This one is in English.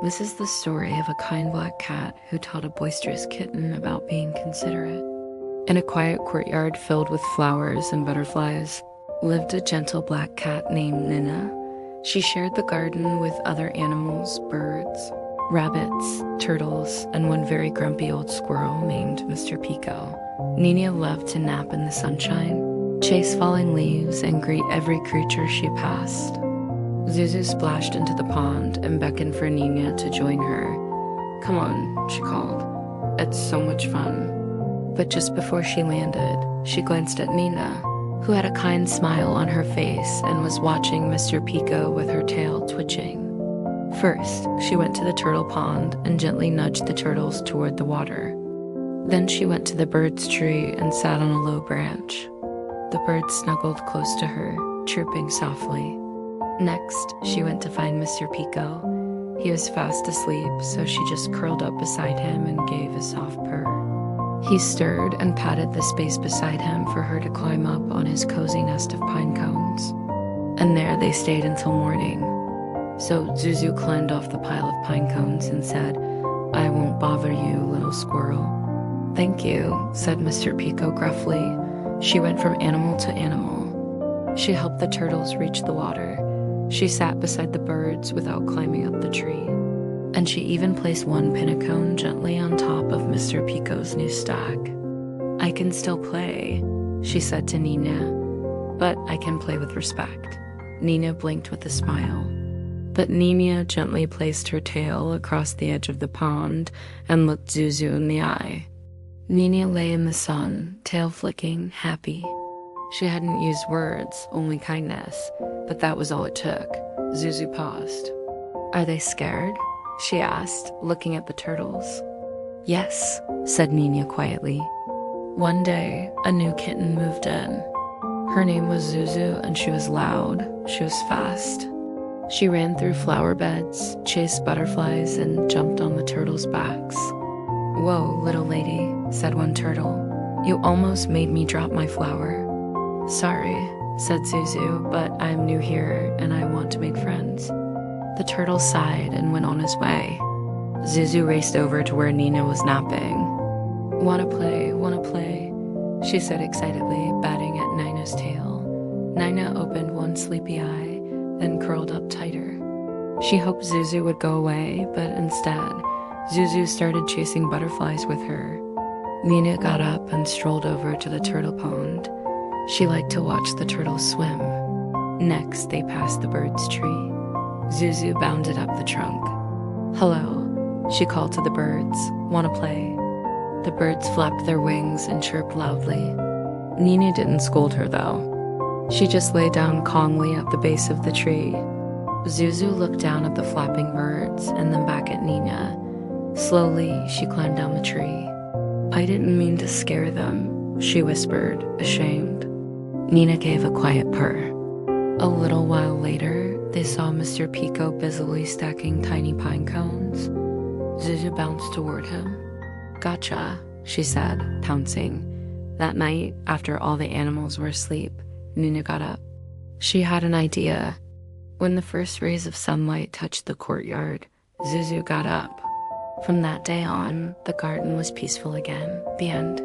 This is the story of a kind black cat who taught a boisterous kitten about being considerate. In a quiet courtyard filled with flowers and butterflies lived a gentle black cat named Nina. She shared the garden with other animals, birds, rabbits, turtles, and one very grumpy old squirrel named Mr. Pico. Nina loved to nap in the sunshine, chase falling leaves, and greet every creature she passed. Zuzu splashed into the pond and beckoned for Nina to join her. "Come on," she called. "It's so much fun." But just before she landed, she glanced at Nina, who had a kind smile on her face and was watching Mr. Pico with her tail twitching. First, she went to the turtle pond and gently nudged the turtles toward the water. Then she went to the bird's tree and sat on a low branch. The birds snuggled close to her, chirping softly. Next, she went to find Mr. Pico. He was fast asleep, so she just curled up beside him and gave a soft purr. He stirred and patted the space beside him for her to climb up on his cozy nest of pine cones. And there they stayed until morning. So Zuzu climbed off the pile of pine cones and said, "I won't bother you, little squirrel." "Thank you," said Mr. Pico gruffly. She went from animal to animal. She helped the turtles reach the water. She sat beside the birds without climbing up the tree. And she even placed one pinnacone gently on top of Mr. Pico's new stack. "I can still play," she said to Nina, "but I can play with respect." Nina blinked with a smile. But Nina gently placed her tail across the edge of the pond and looked Zuzu in the eye. Nina lay in the sun, tail flicking, happy. She hadn't used words, only kindness, but that was all it took. Zuzu paused. "Are they scared?" she asked, looking at the turtles. "Yes," said Nina quietly. One day, a new kitten moved in. Her name was Zuzu, and she was loud. She was fast. She ran through flower beds, chased butterflies, and jumped on the turtles' backs. "Whoa, little lady," said one turtle. "You almost made me drop my flower." "Sorry," said Zuzu, "but I'm new here and I want to make friends." The turtle sighed and went on his way. Zuzu raced over to where Nina was napping. Wanna play," she said excitedly, batting at Nina's tail. Nina opened one sleepy eye, then curled up tighter. She hoped Zuzu would go away, but instead, Zuzu started chasing butterflies with her. Nina got up and strolled over to the turtle pond. She liked to watch the turtles swim. Next, they passed the bird's tree. Zuzu bounded up the trunk. "Hello," she called to the birds. "Wanna play?" The birds flapped their wings and chirped loudly. Nina didn't scold her, though. She just lay down calmly at the base of the tree. Zuzu looked down at the flapping birds and then back at Nina. Slowly, she climbed down the tree. "I didn't mean to scare them," she whispered, ashamed. Nina gave a quiet purr. A little while later, they saw Mr. Pico busily stacking tiny pine cones. Zuzu bounced toward him. "Gotcha," she said, pouncing. That night, after all the animals were asleep, Nina got up. She had an idea. When the first rays of sunlight touched the courtyard, Zuzu got up. From that day on, the garden was peaceful again. The end.